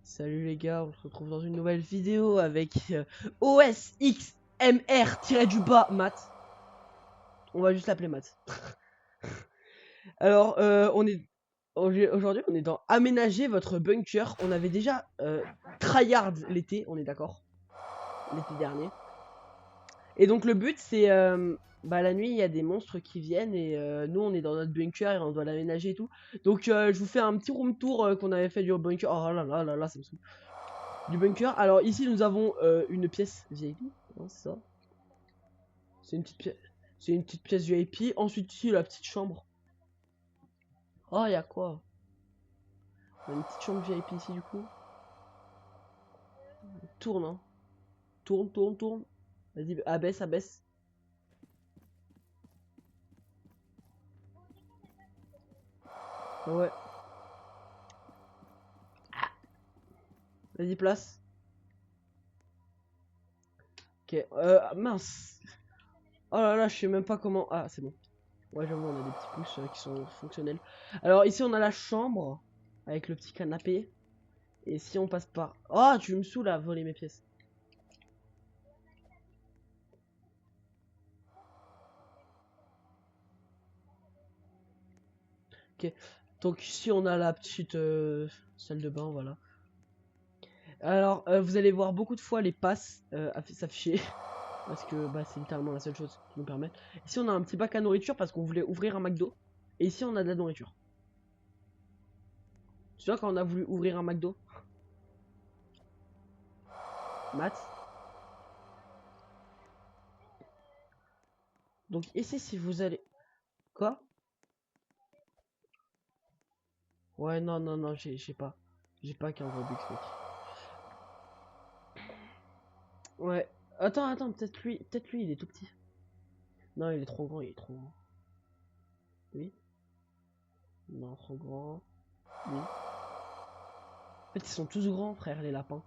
Salut les gars, on se retrouve dans une nouvelle vidéo avec OSXMR-du-bas Matt. On va juste l'appeler Matt. Alors, aujourd'hui, on est dans aménager votre bunker. On avait déjà tryhard l'été, on est d'accord, l'été dernier. Et donc le but c'est, la nuit il y a des monstres qui viennent et nous on est dans notre bunker et on doit l'aménager et tout. Donc je vous fais un petit room tour qu'on avait fait du bunker. Oh là là là là, ça me saoule. Du bunker. Alors ici nous avons une pièce VIP, hein, c'est ça. C'est une petite pièce. C'est une petite pièce VIP. Ensuite ici la petite chambre. Oh il y a quoi? On a une petite chambre VIP ici du coup. Tourne hein. Tourne, tourne, tourne. Vas-y, abaisse, abaisse. Ouais. Vas-y, place. Ok. Mince. Oh là là, je sais même pas comment. Ah, c'est bon. Ouais, j'avoue, on a des petits pouces qui sont fonctionnels. Alors ici, on a la chambre avec le petit canapé. Et si on passe par... Oh, tu me saoules à voler mes pièces. Ok. Donc ici, on a la petite salle de bain, voilà. Alors, vous allez voir beaucoup de fois les passes s'afficher. Parce que bah, c'est littéralement la seule chose qui nous permet. Ici, on a un petit bac à nourriture parce qu'on voulait ouvrir un McDo. Et ici, on a de la nourriture. Tu vois quand on a voulu ouvrir un McDo? Matt. Donc ici, si vous allez... Quoi? Ouais, non, non, non, j'ai pas. J'ai pas 15 Robux, mec. Ouais. Attends, attends, peut-être lui, il est tout petit. Non, il est trop grand, il est trop grand. Oui. Non, trop grand. Oui. En fait, ils sont tous grands, frère, les lapins.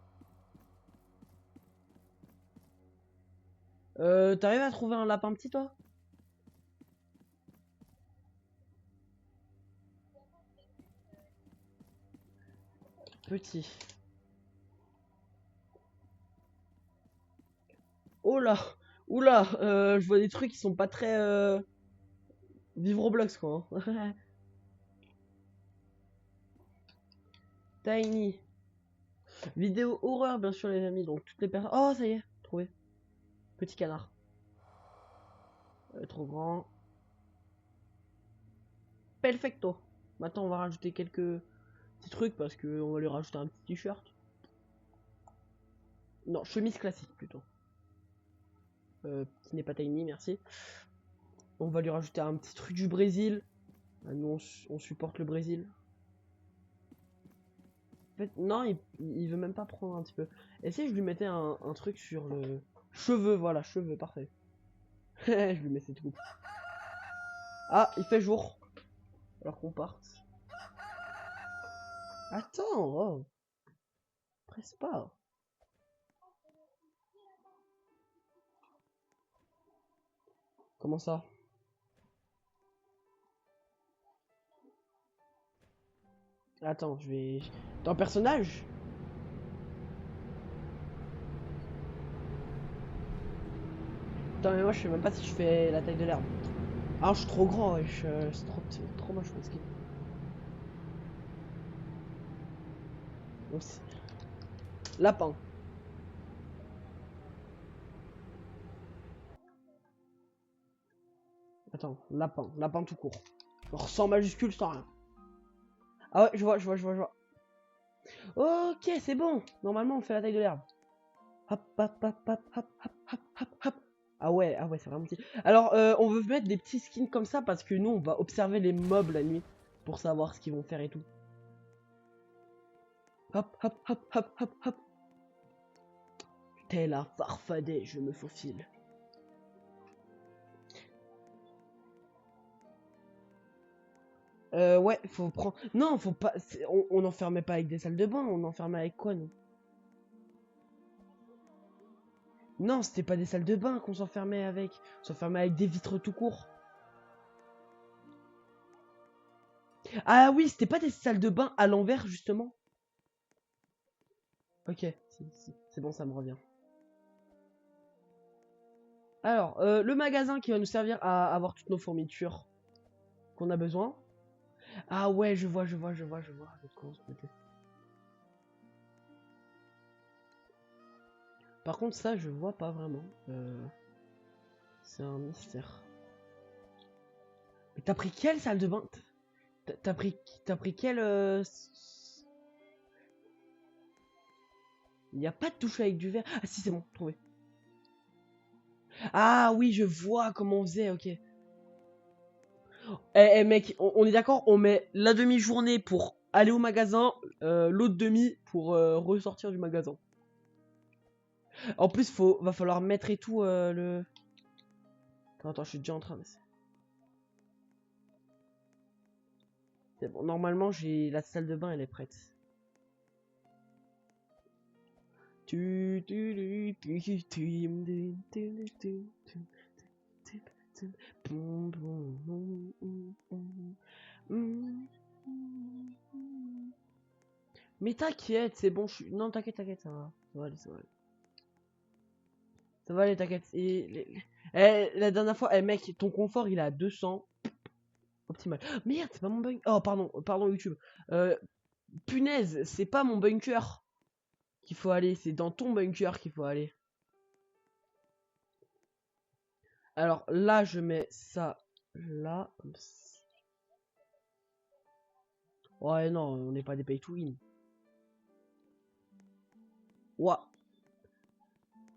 T'arrives à trouver un lapin petit, toi? Petit. Oh là! Oula! Je vois des trucs qui sont pas très... Vivre Roblox, quoi. Hein. Tiny. Vidéo horreur, bien sûr, les amis. Donc, toutes les personnes... Oh, ça y est, trouvé. Petit canard. Trop grand. Perfecto. Maintenant, on va rajouter quelques petits trucs parce que on va lui rajouter un petit t-shirt. Non, chemise classique plutôt. Qui n'est pas tiny, merci. On va lui rajouter un petit truc du Brésil. Nous, on supporte le Brésil. En fait, non, il veut même pas prendre un petit peu. Et si je lui mettais un truc sur le... Cheveux, voilà, cheveux, parfait. Je lui mets cette coupe. Ah, il fait jour. Alors qu'on parte. Attends, oh. Presse pas. Comment ça? Attends, je vais... Dans personnage? Attends, mais moi je sais même pas si je fais la taille de l'herbe. Ah, je suis trop grand, wesh. C'est trop moche mon skin. Donc, lapin. Attends, lapin. Lapin tout court. Genre sans majuscule, sans rien. Ah ouais, je vois, je vois, je vois, je vois. Ok, c'est bon. Normalement, on fait la taille de l'herbe. Hop, hop, hop, hop, hop, hop, hop, hop, hop. Ah ouais, c'est vraiment petit. Alors, on veut mettre des petits skins comme ça parce que nous, on va observer les mobs la nuit pour savoir ce qu'ils vont faire et tout. Hop, hop, hop, hop, hop, hop. Tel un farfadet, je me faufile. Ouais, faut prendre... Non, faut pas... On n'enfermait pas avec des salles de bain, on enfermait avec quoi, nous? Non, c'était pas des salles de bain qu'on s'enfermait avec. On s'enfermait avec des vitres tout court. Ah oui, c'était pas des salles de bain à l'envers, justement. Ok, c'est bon, ça me revient. Alors, le magasin qui va nous servir à avoir toutes nos fournitures qu'on a besoin. Ah ouais, je vois. Par contre, ça, je vois pas vraiment. C'est un mystère. Mais t'as pris quelle salle de bain? T'as pris quelle... Il n'y a pas de touche avec du verre. Ah si, c'est bon, trouvé. Ah oui, je vois comment on faisait, ok. Mec, on est d'accord, on met la demi-journée pour aller au magasin, l'autre demi pour ressortir du magasin. En plus, va falloir mettre et tout le... Attends, je suis déjà en train de... C'est bon, normalement, j'ai la salle de bain, elle est prête. Mais t'inquiète, c'est bon, je suis... Non, t'inquiète, ça va. Ça va aller, ça va aller. Ça va aller, t'inquiète. La dernière fois, mec, ton confort, il est à 200. Optimal. Merde, c'est pas mon bunker. Oh, pardon YouTube. Punaise, c'est pas mon bunker qu'il faut aller, c'est dans ton bunker qu'il faut aller. Alors là, je mets ça là. Ouais, non, on n'est pas des pay to win. Ouah.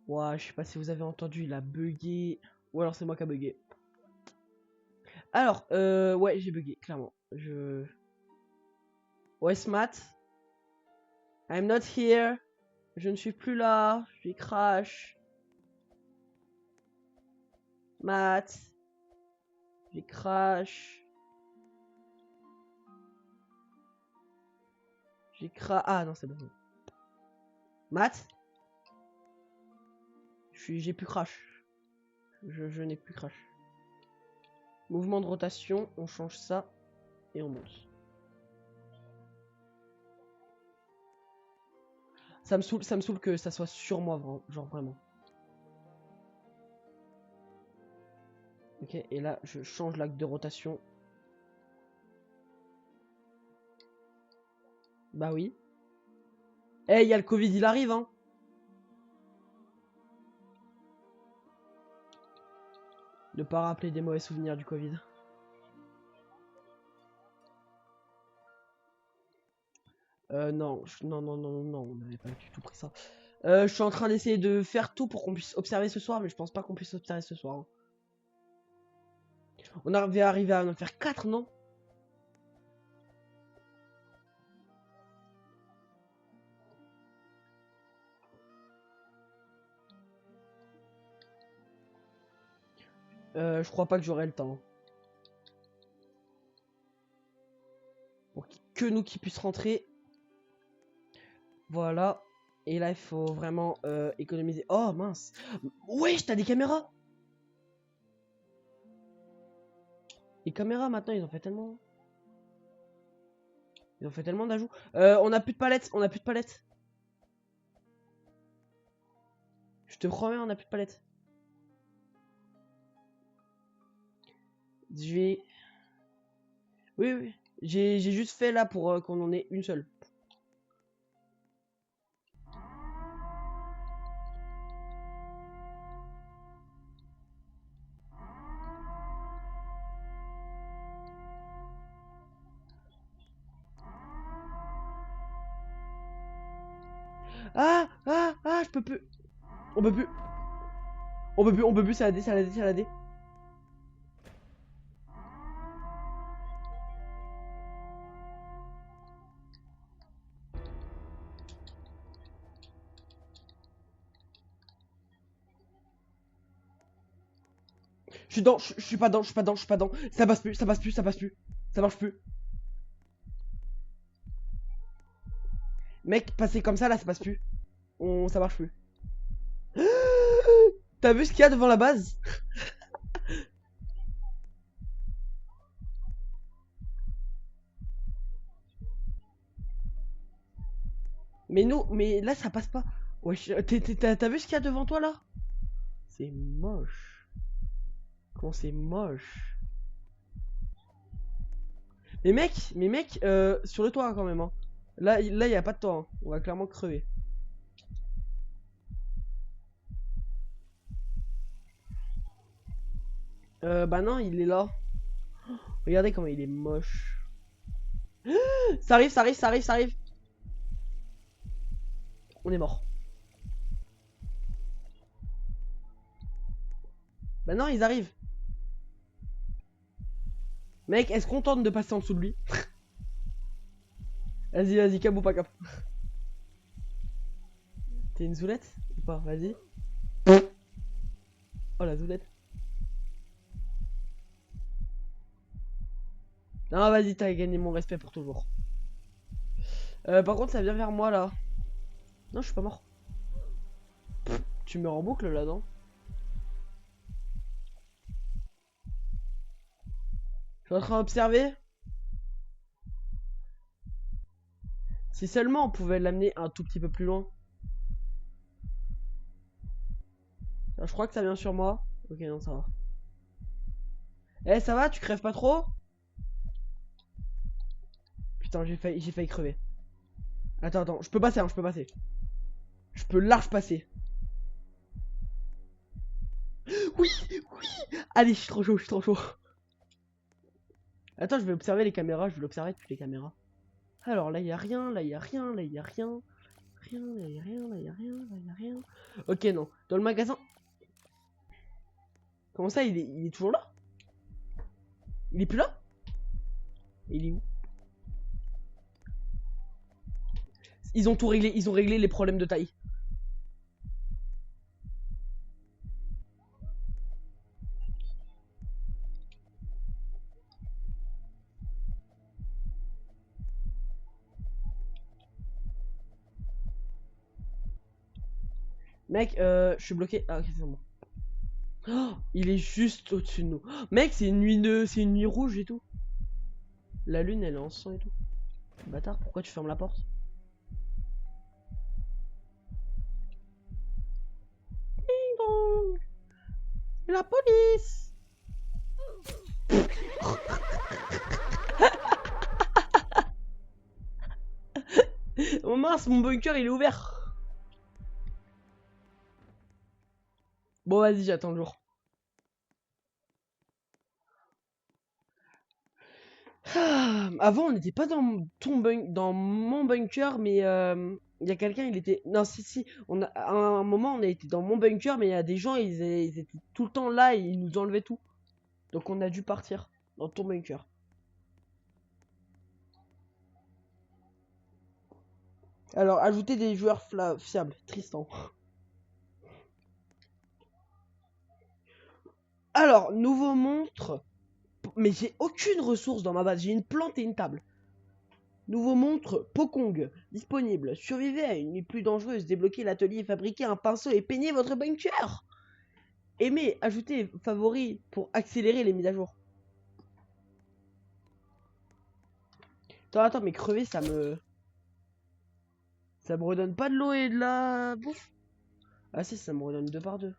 Ouah, je sais pas si vous avez entendu, il a bugué. Ou alors c'est moi qui a bugué. Alors, ouais, j'ai bugué, clairement. Ouais, Smat. I'm not here. Je ne suis plus là. Je suis crash. Matt. J'ai crash. Ah non, c'est bon. Matt. J'ai plus crash. Je n'ai plus crash. Mouvement de rotation, on change ça et on monte. Ça me saoule que ça soit sur moi, genre vraiment. Ok, et là je change l'axe de rotation. Bah oui. Eh, il y a le Covid, il arrive, hein. Ne pas rappeler des mauvais souvenirs du Covid. Non, non, on n'avait pas du tout pris ça. Je suis en train d'essayer de faire tout pour qu'on puisse observer ce soir, mais je pense pas qu'on puisse observer ce soir, hein. On avait arrivé à en faire 4, non? Je crois pas que j'aurai le temps. Pour que nous qui puissions rentrer. Voilà. Et là, il faut vraiment économiser. Oh mince. Wesh, t'as des caméras? Les caméras maintenant, ils ont fait tellement. Ils ont fait tellement d'ajouts. On a plus de palettes. Je te promets, on a plus de palettes. Je vais. Oui. J'ai juste fait là pour qu'on en ait une seule. Je peux plus. On peut plus. On peut plus, ça l'a dé. Je suis dedans, je suis pas dedans. Ça passe plus. Ça marche plus. Mec, passer comme ça là, ça passe plus. Ça marche plus. T'as vu ce qu'il y a devant la base? Mais nous, mais là ça passe pas. Wesh, t'as vu ce qu'il y a devant toi là? C'est moche. Comment c'est moche. Mais mec, sur le toit quand même. Hein. Là, il y a pas de toit. Hein. On va clairement crever. Bah non, il est là. Regardez comment il est moche. Ça arrive, ça arrive, ça arrive, ça arrive. On est mort. Bah non, ils arrivent. Mec, est-ce qu'on tente de passer en dessous de lui? Vas-y, vas-y, cap ou pas cap. T'es une zoulette ou pas? Vas-y. Oh la zoulette. Non, vas-y, t'as gagné mon respect pour toujours. Par contre, ça vient vers moi là. Non, je suis pas mort. Tu meurs en boucle là, non? Je suis en train d'observer. Si seulement on pouvait l'amener un tout petit peu plus loin. Je crois que ça vient sur moi. Ok, non, ça va. Eh, ça va, tu crèves pas trop? Putain, j'ai failli crever. Attends, attends, je peux passer, hein, je peux passer. Je peux large passer. Oui, oui. Allez, je suis trop chaud, je suis trop chaud. Attends, je vais observer les caméras, je vais l'observer depuis les caméras. Alors là, il y a rien, là, il y a rien, là, il y a rien. Rien, là, il y a rien, là, il y a rien, là, il y a rien. Ok, non. Dans le magasin. Comment ça, il est toujours là? Il est plus là? Il est où? Ils ont tout réglé, ils ont réglé les problèmes de taille. Mec, je suis bloqué. Ah, ok, c'est bon. Oh, il est juste au-dessus de nous. Oh, mec, c'est une nuit rouge et tout. La lune, elle est en sang et tout. Bâtard, pourquoi tu fermes la porte? Ding dong. La police. Oh mince, mon bunker il est ouvert. Bon, vas-y, j'attends le jour. Ah, avant, on n'était pas dans dans mon bunker, mais il y a quelqu'un, il était. Non, si, à un moment, on a été dans mon bunker, mais il y a des gens, ils étaient tout le temps là et ils nous enlevaient tout. Donc, on a dû partir dans ton bunker. Alors, ajouter des joueurs fiables, Tristan. Alors, nouveau monstre. Mais j'ai aucune ressource dans ma base. J'ai une plante et une table. Nouveau monstre, Pokong, disponible. Survivez à une nuit plus dangereuse. Débloquez l'atelier, fabriquez un pinceau et peignez votre bunker. Aimez, ajoutez favoris pour accélérer les mises à jour. Attends, mais crever, ça me redonne pas de l'eau et de la bouffe. Ah si, ça me redonne 2 par 2.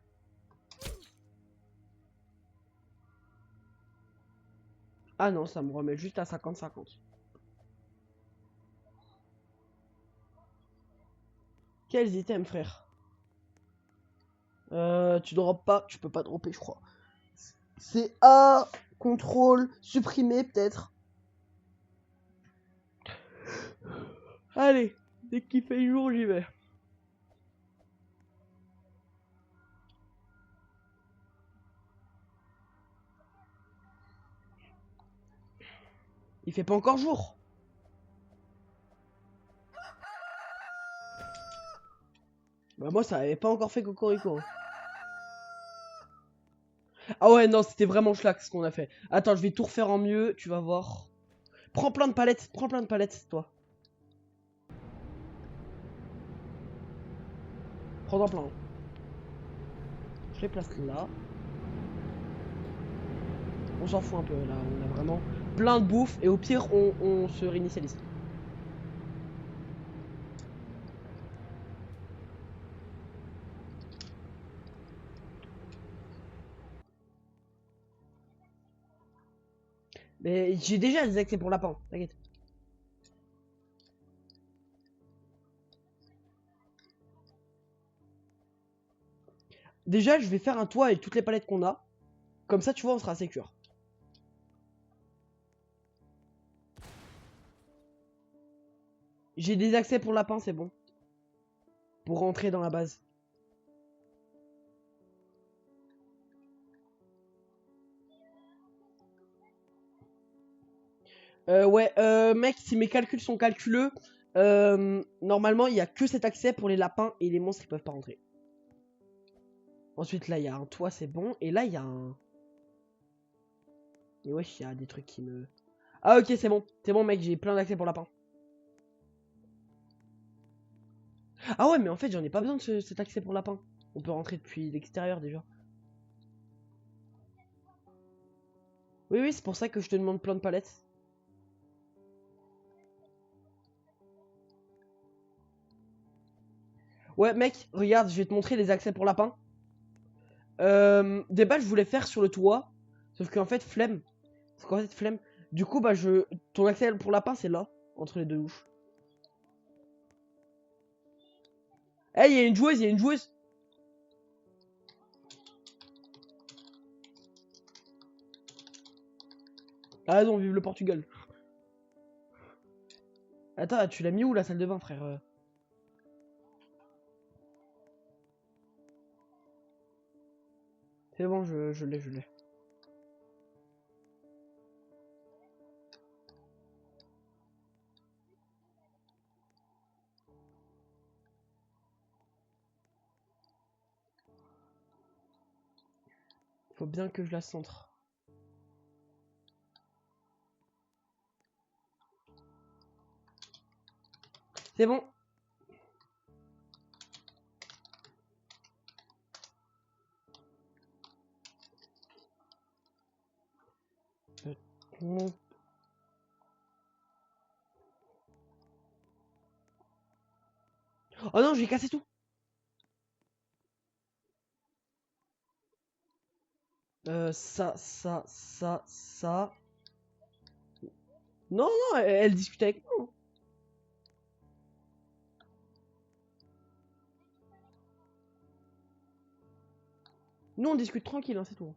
Ah non, ça me remet juste à 50-50. Quels items, frère? Tu droppes pas, tu peux pas dropper, je crois. C'est A, contrôle, supprimer peut-être. Allez, dès qu'il fait jour, j'y vais. Il fait pas encore jour. Bah moi ça avait pas encore fait cocorico. Ah ouais non c'était vraiment schlag ce qu'on a fait. Attends je vais tout refaire en mieux, tu vas voir. Prends plein de palettes toi. Prends-en plein. Je les place là. On s'en fout un peu là, on a vraiment plein de bouffe et au pire on se réinitialise. Mais j'ai déjà des accès pour lapin, t'inquiète. Déjà, je vais faire un toit avec toutes les palettes qu'on a. Comme ça, tu vois, on sera sécure. J'ai des accès pour lapin, c'est bon. Pour rentrer dans la base. Ouais, mec, si mes calculs sont calculeux, normalement, il y a que cet accès pour les lapins et les monstres, ils peuvent pas rentrer. Ensuite, là, il y a un toit, c'est bon. Et là, il y a un... Et wesh, il y a des trucs qui me... Ah, ok, c'est bon. C'est bon, mec, j'ai plein d'accès pour lapin. Ah ouais, mais en fait, j'en ai pas besoin de cet accès pour lapin. On peut rentrer depuis l'extérieur, déjà. Oui, oui, c'est pour ça que je te demande plein de palettes. Ouais, mec, regarde, je vais te montrer les accès pour lapin. Des balles, je voulais faire sur le toit. Sauf qu'en fait, flemme. Parce qu'en fait, flemme. Du coup, bah, ton accès pour lapin, c'est là. Entre les deux douches. Eh, hey, il y a une joueuse, il y a une joueuse. Ah non, vive le Portugal. Attends, tu l'as mis où la salle de bain, frère? C'est bon, je l'ai, je l'ai. Faut bien que je la centre. C'est bon. Oh non, j'ai cassé tout. Ça. Non, non, elle discute avec moi. Nous, on discute tranquille, hein, c'est tout.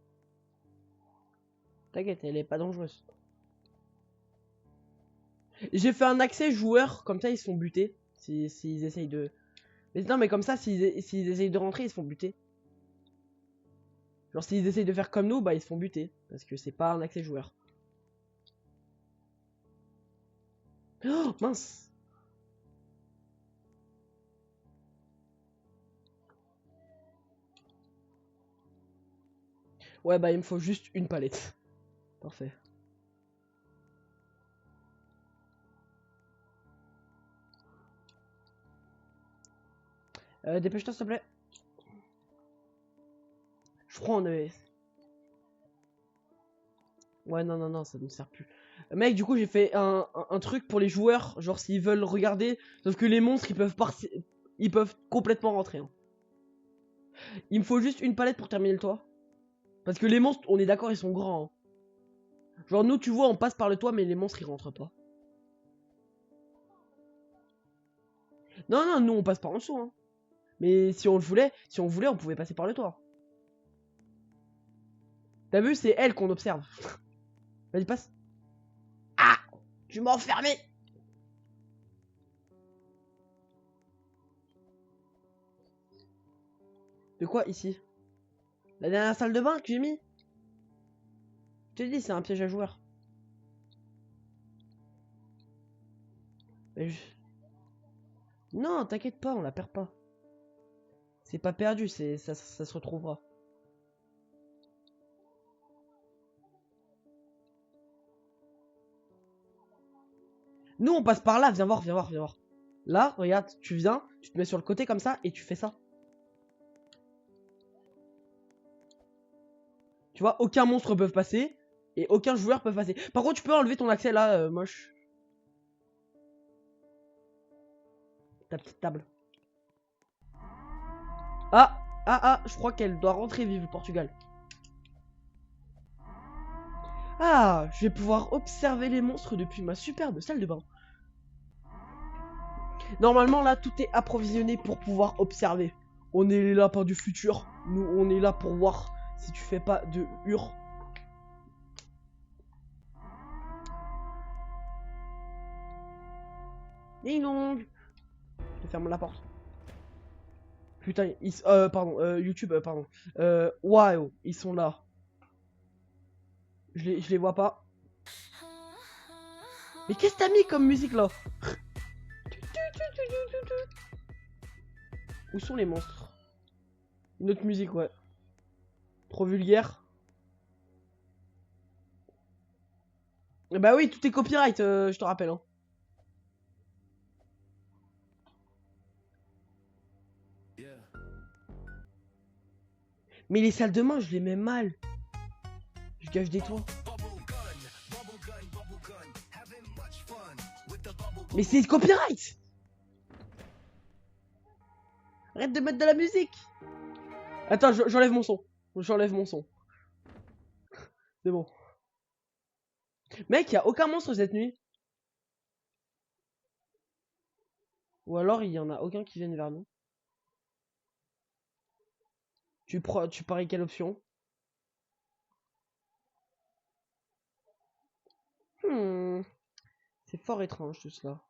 T'inquiète, elle est pas dangereuse. J'ai fait un accès joueur, comme ça ils se font buter. S'ils essayent de... Mais non, mais comme ça, s'ils essayent de rentrer, ils se font buter. Genre, s'ils essayent de faire comme nous, bah ils se font buter. Parce que c'est pas un accès joueur. Oh, mince. Ouais, bah il me faut juste une palette. Parfait. Dépêche-toi, s'il te plaît. Je crois on avait... Ouais, non, non, non, ça ne sert plus. Mec, du coup, j'ai fait un truc pour les joueurs, genre s'ils veulent regarder, sauf que les monstres, ils peuvent complètement rentrer. Hein. Il me faut juste une palette pour terminer le toit. Parce que les monstres, on est d'accord, ils sont grands. Hein. Genre nous, tu vois, on passe par le toit, mais les monstres, ils rentrent pas. Non, non, nous, on passe par en dessous. Hein. Mais si on voulait, on pouvait passer par le toit. T'as vu, c'est elle qu'on observe. Vas-y, passe. Ah, tu m'as enfermé. De quoi, ici? La dernière salle de bain que j'ai mis? Je te dis, c'est un piège à joueurs. Mais non, t'inquiète pas, on la perd pas. C'est pas perdu, ça se retrouvera. Nous, on passe par là, viens voir, viens voir, viens voir. Là, regarde, tu viens, tu te mets sur le côté comme ça et tu fais ça. Tu vois, aucun monstre peut passer et aucun joueur peut passer. Par contre, tu peux enlever ton accès là, moche. Ta petite table. Je crois qu'elle doit rentrer vive le Portugal. Ah, je vais pouvoir observer les monstres depuis ma superbe salle de bain. Normalement, là, tout est approvisionné pour pouvoir observer. On est les lapins du futur. Nous, on est là pour voir si tu fais pas de hur. Ding dong. Je ferme la porte. Putain, pardon, YouTube, pardon. Waouh, ils sont là. Je les vois pas. Mais qu'est-ce que t'as mis comme musique là? Où sont les monstres? Une autre musique, ouais. Trop vulgaire. Bah oui, tout est copyright, je te rappelle. Hein. Mais les salles de bain, je les mets mal. Je gâche des toits. Mais c'est copyright! Arrête de mettre de la musique! Attends, j'enlève mon son. J'enlève mon son. C'est bon. Mec, y a aucun monstre cette nuit. Ou alors il y en a aucun qui vienne vers nous. Tu paries quelle option? C'est fort étrange tout cela.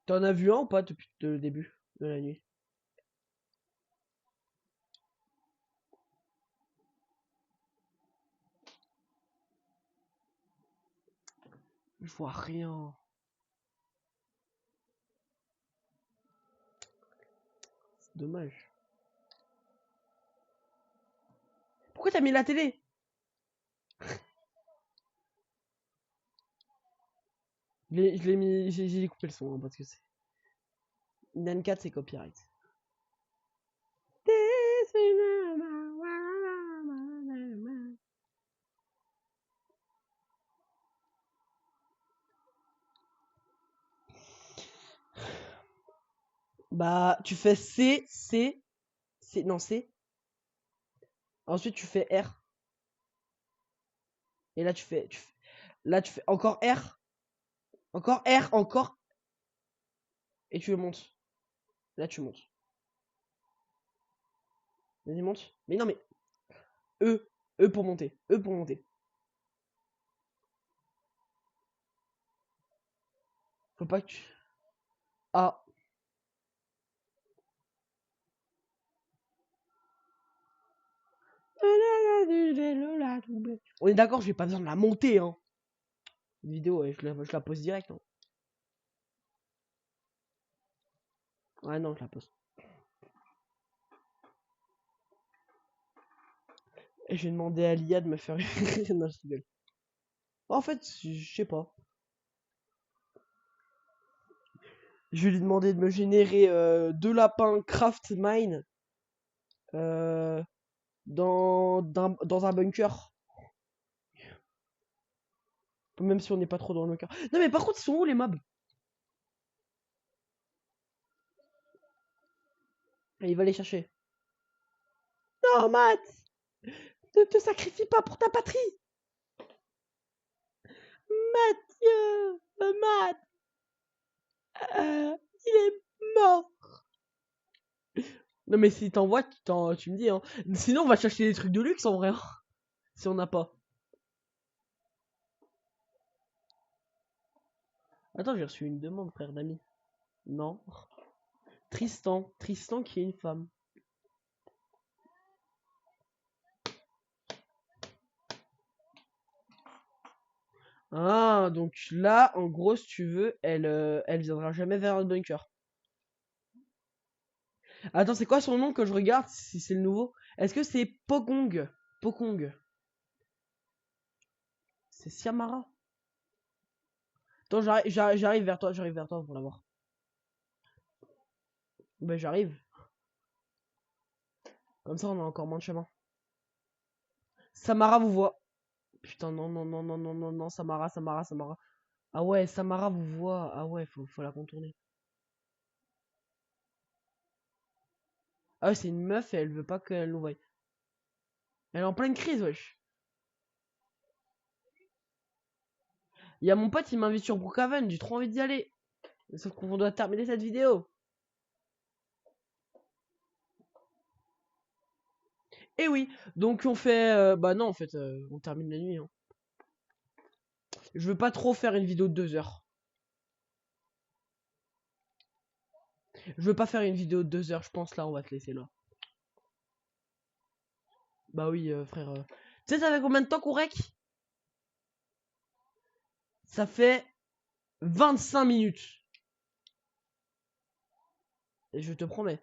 T'en as vu un ou pas depuis le début de la nuit? Je vois rien. C'est dommage. Pourquoi t'as mis la télé? Je l'ai mis. J'ai coupé le son hein, parce que c'est. Nan 4 c'est copyright. Bah, tu fais C, C, C, non C. Ensuite, tu fais R. Et là, là, tu fais encore R. Encore R, encore. Et tu le montes. Là, tu montes. Vas-y, monte. Mais non, mais. E. E pour monter. E pour monter. Faut pas que tu. A. On est d'accord, j'ai pas besoin de la monter, hein. Une vidéo, ouais, je la pose direct. Hein. Ouais, non, je la pose. Et j'ai demandé à l'IA de me faire. Non, je rigole. En fait, je sais pas. Je vais lui demander de me générer deux lapins craft mine dans un bunker. Même si on n'est pas trop dans le bunker. Non, mais par contre, ils sont où les mobs? Et il va les chercher. Non, Matt! Ne te sacrifie pas pour ta patrie! Mathieu! Matt! Il est mort! Non, mais si t'envoies, tu me dis, hein. Sinon, on va chercher des trucs de luxe en vrai. Hein, si on n'a pas. Attends, j'ai reçu une demande, frère d'ami. Non. Tristan. Tristan qui est une femme. Ah, donc là, en gros, si tu veux, elle viendra jamais vers le bunker. Attends, c'est quoi son nom que je regarde si c'est le nouveau? Est-ce que c'est Pokong? Pokong. C'est Siamara. Attends, j'arrive vers toi pour l'avoir. Ben j'arrive. Comme ça, on a encore moins de chemin. Samara vous voit. Putain, non, non, non, non, non, non, non, Samara, Samara, Samara. Ah ouais, Samara vous voit. Ah ouais, faut la contourner. Ah ouais, c'est une meuf et elle veut pas qu'elle nous voie. Elle est en pleine crise, wesh. Il y a mon pote, il m'invite sur Brookhaven, j'ai trop envie d'y aller. Sauf qu'on doit terminer cette vidéo. Et oui, donc on fait... bah non, en fait, on termine la nuit. Hein. Je veux pas trop faire une vidéo de 2 heures. Je veux pas faire une vidéo de 2 heures, je pense là, on va te laisser là. Bah oui, frère. Tu sais, ça fait combien de temps qu'on rec? Ça fait 25 minutes. Et je te promets.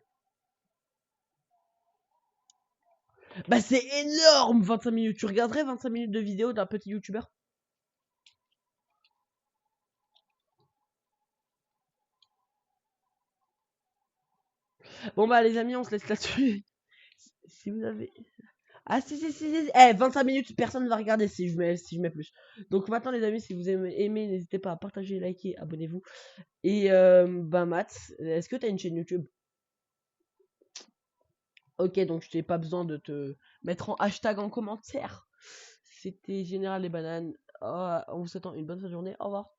Bah c'est énorme 25 minutes. Tu regarderais 25 minutes de vidéo d'un petit youtubeur? Bon bah les amis, on se laisse là-dessus. Si vous avez... Ah si. Eh, 25 minutes, personne ne va regarder si je mets plus. Donc maintenant les amis, si vous aimez, n'hésitez pas à partager, liker, abonnez-vous. Et bah Matt, est-ce que t'as une chaîne YouTube? Ok, donc je t'ai pas besoin de te mettre en hashtag en commentaire. C'était Général les bananes. Oh, on vous souhaite une bonne fin de journée. Au revoir.